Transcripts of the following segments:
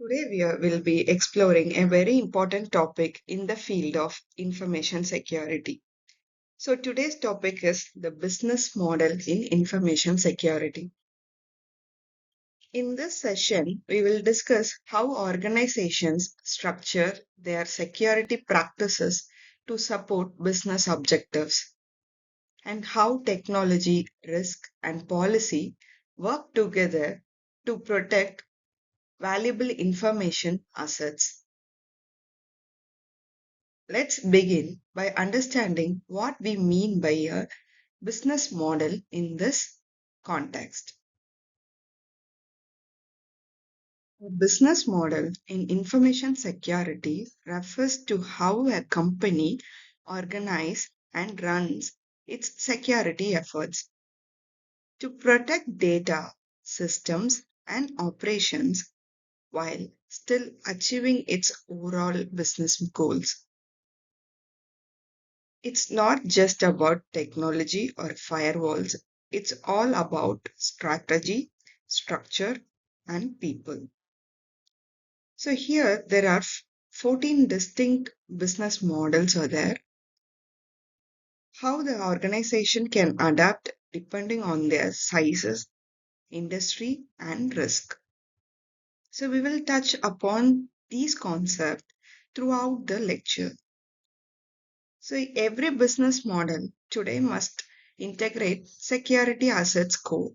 Today, will be exploring a very important topic in the field of information security. So, today's topic is the business model in information security. In this session, we will discuss how organizations structure their security practices to support business objectives and how technology, risk, and policy work together to protect valuable information assets. Let's begin by understanding what we mean by a business model in this context. A business model in information security refers to how a company organizes and runs its security efforts to protect data, systems, and operations while still achieving its overall business goals. It's not just about technology or firewalls, it's all about strategy, structure, and people. So, here there are 14 distinct business models are there. How the organization can adapt depending on their sizes, industry, and risk. So, we will touch upon these concepts throughout the lecture. So, every business model today must integrate security as its core.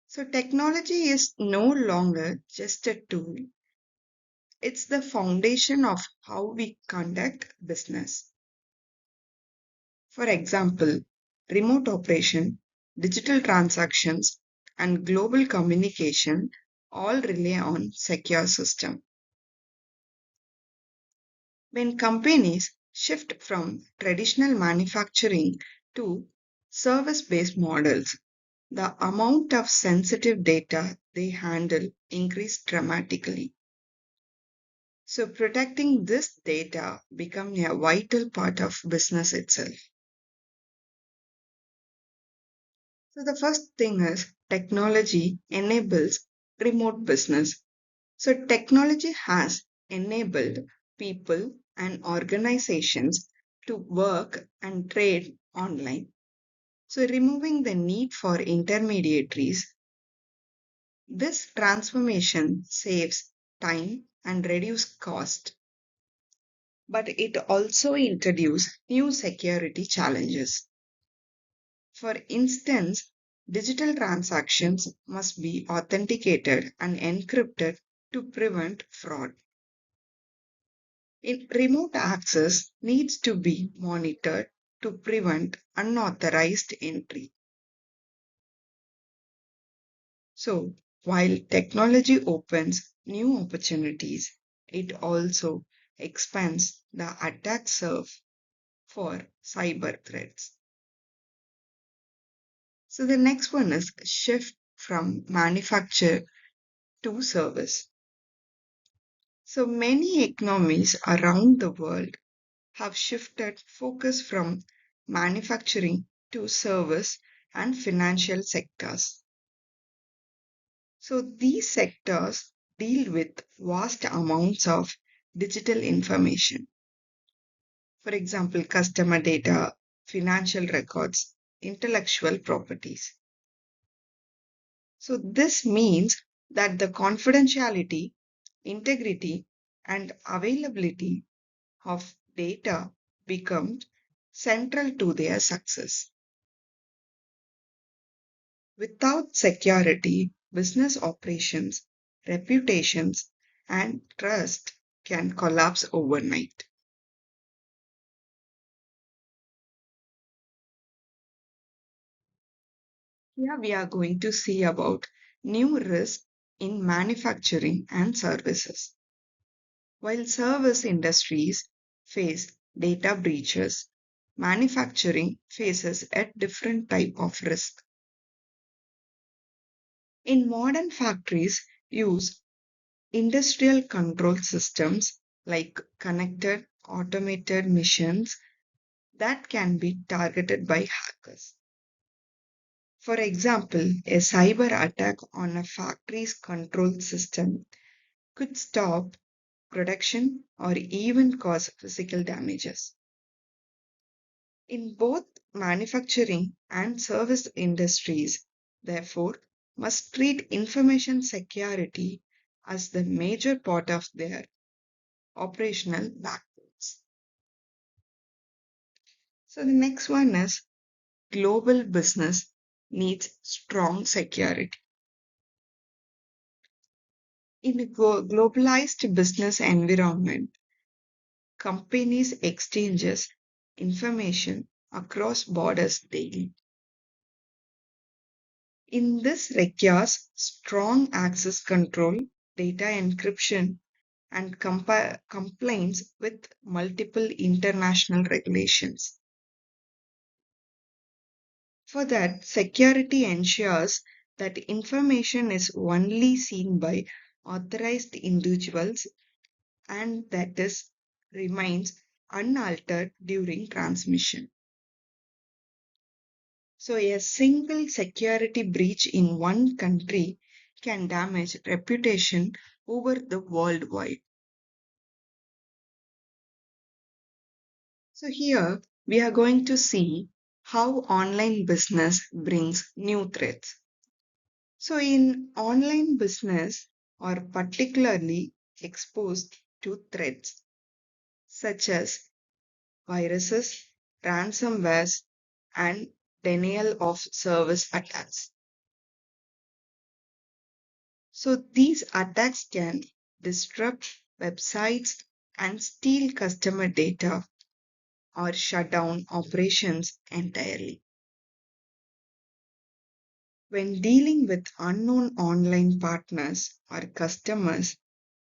So, technology is no longer just a tool, it's the foundation of how we conduct business. For example, remote operation, digital transactions, and global communication all rely on secure system. When companies shift from traditional manufacturing to service-based models, the amount of sensitive data they handle increase dramatically. So protecting this data becomes a vital part of business itself. So the first thing is technology enables remote business. So technology has enabled people and organizations to work and trade online. So removing the need for intermediaries, this transformation saves time and reduce cost, but it also introduces new security challenges. For instance, digital transactions must be authenticated and encrypted to prevent fraud. Remote access needs to be monitored to prevent unauthorized entry. So, while technology opens new opportunities, it also expands the attack surface for cyber threats. So, the next one is shift from manufacture to service. So, many economies around the world have shifted focus from manufacturing to service and financial sectors. So these sectors deal with vast amounts of digital information. For example, customer data, financial records, intellectual properties. So this means that the confidentiality, integrity, and availability of data becomes central to their success. Without security, business operations, reputations, and trust can collapse overnight. Here we are going to see about new risks in manufacturing and services. While service industries face data breaches, manufacturing faces a different type of risk. In modern factories, use industrial control systems like connected automated machines that can be targeted by hackers. For example, a cyber attack on a factory's control system could stop production or even cause physical damages. In both manufacturing and service industries, therefore, must treat information security as the major part of their operational backbones. So the next one is global business needs strong security. In a globalized business environment, companies exchanges information across borders daily. In this requires strong access control, data encryption, and compliance with multiple international regulations. For that, security ensures that information is only seen by authorized individuals and that is remains unaltered during transmission. So a single security breach in one country can damage reputation over the worldwide. So here we are going to see how online business brings new threats. So in online business are particularly exposed to threats such as viruses, ransomwares, and denial of service attacks. So these attacks can disrupt websites and steal customer data or shut down operations entirely. When dealing with unknown online partners or customers,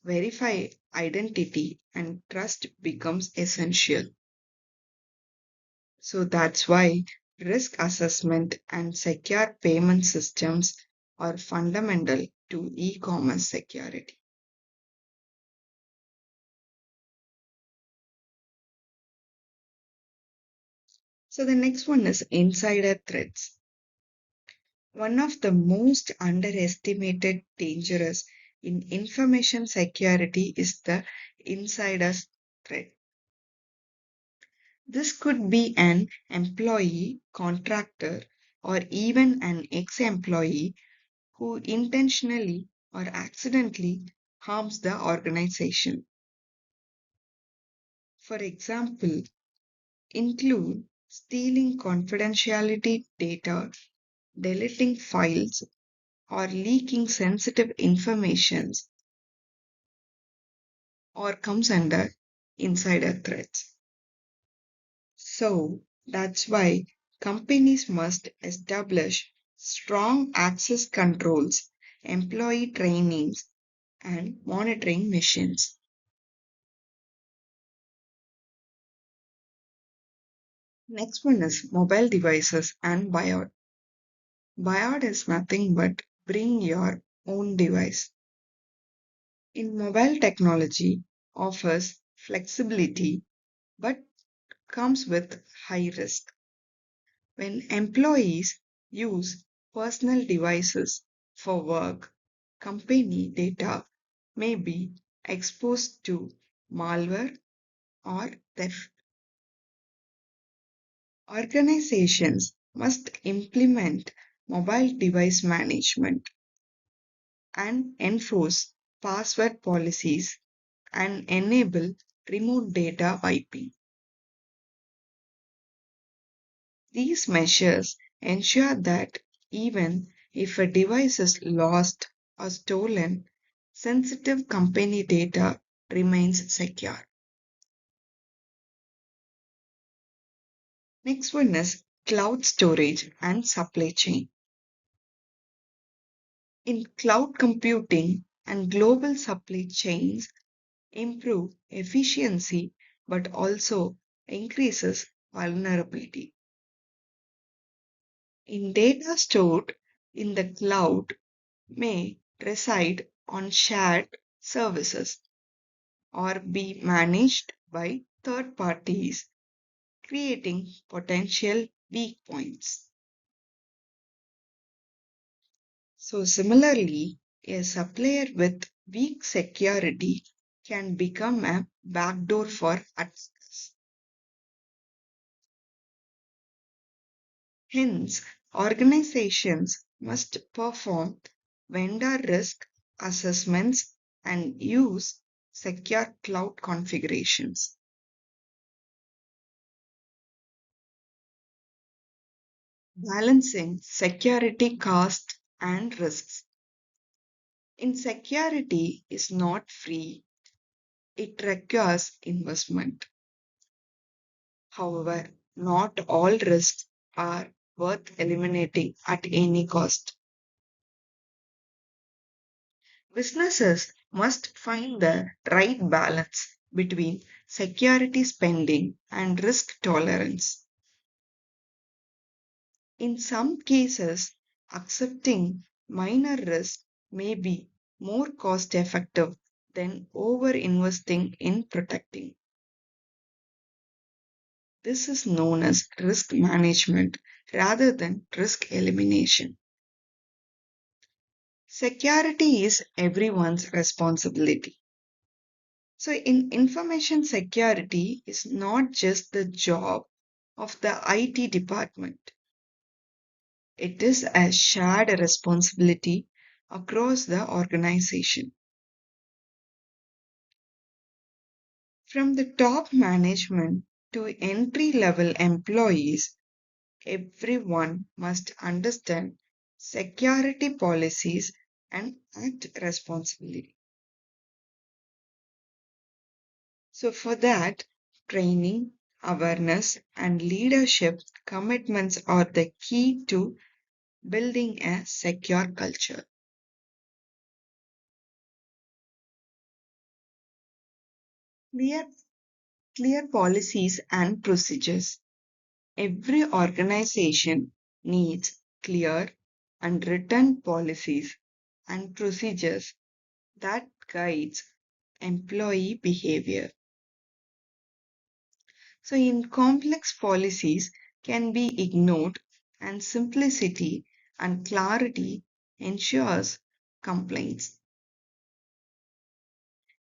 verify identity and trust becomes essential. So that's why risk assessment and secure payment systems are fundamental to e-commerce security. So the next one is insider threats. One of the most underestimated dangers in information security is the insider threat. This could be an employee, contractor, or even an ex-employee who intentionally or accidentally harms the organization. For example, include stealing confidentiality data, deleting files, or leaking sensitive information, or comes under insider threats. So that's why companies must establish strong access controls, employee trainings, and monitoring missions. Next one is mobile devices and buyout. Buyout is nothing but bring your own device. In mobile technology offers flexibility but comes with high risk. When employees use personal devices for work, company data may be exposed to malware or theft. Organizations must implement mobile device management and enforce password policies and enable remote data wiping. These measures ensure that even if a device is lost or stolen, sensitive company data remains secure. Next one is cloud storage and supply chain. In cloud computing and global supply chains improve efficiency but also increases vulnerability. In data stored in the cloud may reside on shared services or be managed by third parties, creating potential weak points. So, similarly, a supplier with weak security can become a backdoor for attackers. Hence, organizations must perform vendor risk assessments and use secure cloud configurations. Balancing security cost and risks. In security is not free, it requires investment. However, not all risks are worth eliminating at any cost. Businesses must find the right balance between security spending and risk tolerance. In some cases, accepting minor risk may be more cost effective than over investing in protecting. This is known as risk management rather than risk elimination. Security is everyone's responsibility. So, in information security is not just the job of the IT department. It is a shared responsibility across the organization. From the top management to entry level employees, everyone must understand security policies and act responsibly. So, for that, training, awareness, and leadership commitments are the key to building a secure culture. Clear, clear policies and procedures. Every organization needs clear and written policies and procedures that guides employee behavior. So in complex policies can be ignored and simplicity and clarity ensures compliance.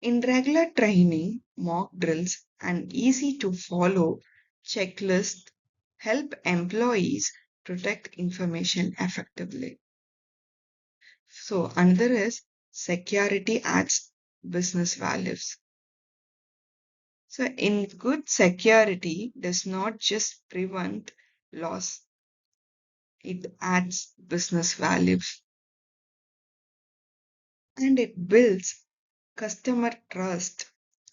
In regular training, mock drills and easy to follow checklists help employees protect information effectively. So another is security adds business values. So in good security does not just prevent loss, it adds business values and it builds customer trust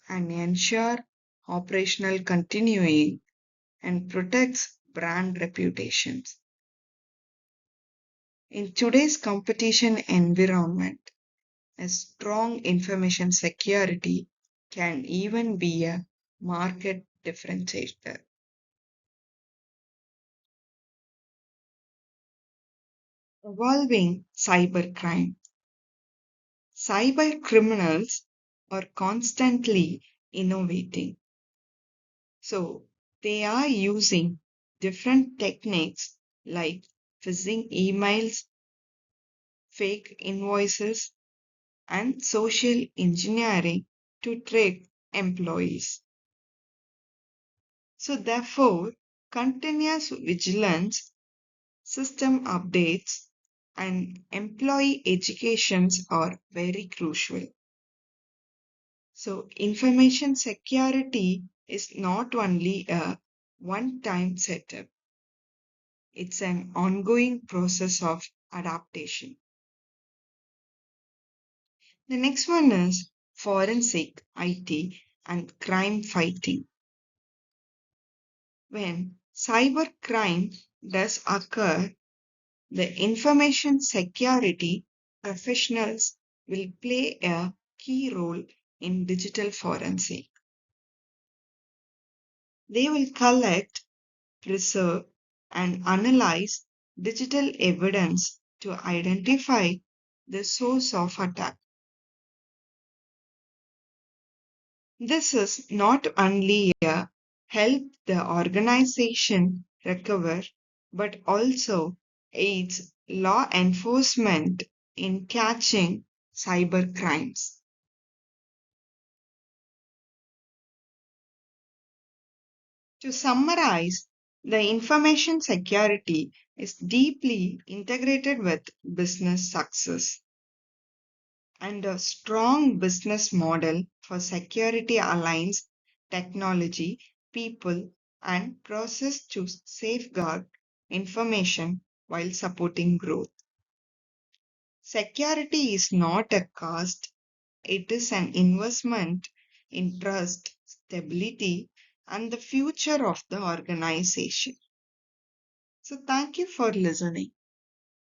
and ensure operational continuing and protects brand reputations. In today's competition environment, a strong information security can even be a market differentiator. Evolving cybercrime. Cyber criminals are constantly innovating. So they are using different techniques like phishing emails, fake invoices, and social engineering to trick employees. So therefore, continuous vigilance, system updates, and employee educations are very crucial. So information security is not only a one-time setup, it's an ongoing process of adaptation. The next one is forensic IT and crime fighting. When cyber crime does occur, the information security professionals will play a key role in digital forensic. They will collect, preserve, and analyze digital evidence to identify the source of attack. This is not only a help the organization recover, but also aids law enforcement in catching cyber crimes. To summarize, the information security is deeply integrated with business success, and a strong business model for security aligns technology, people, and process to safeguard information while supporting growth. Security is not a cost, it is an investment in trust, stability, and the future of the organization. So, thank you for listening.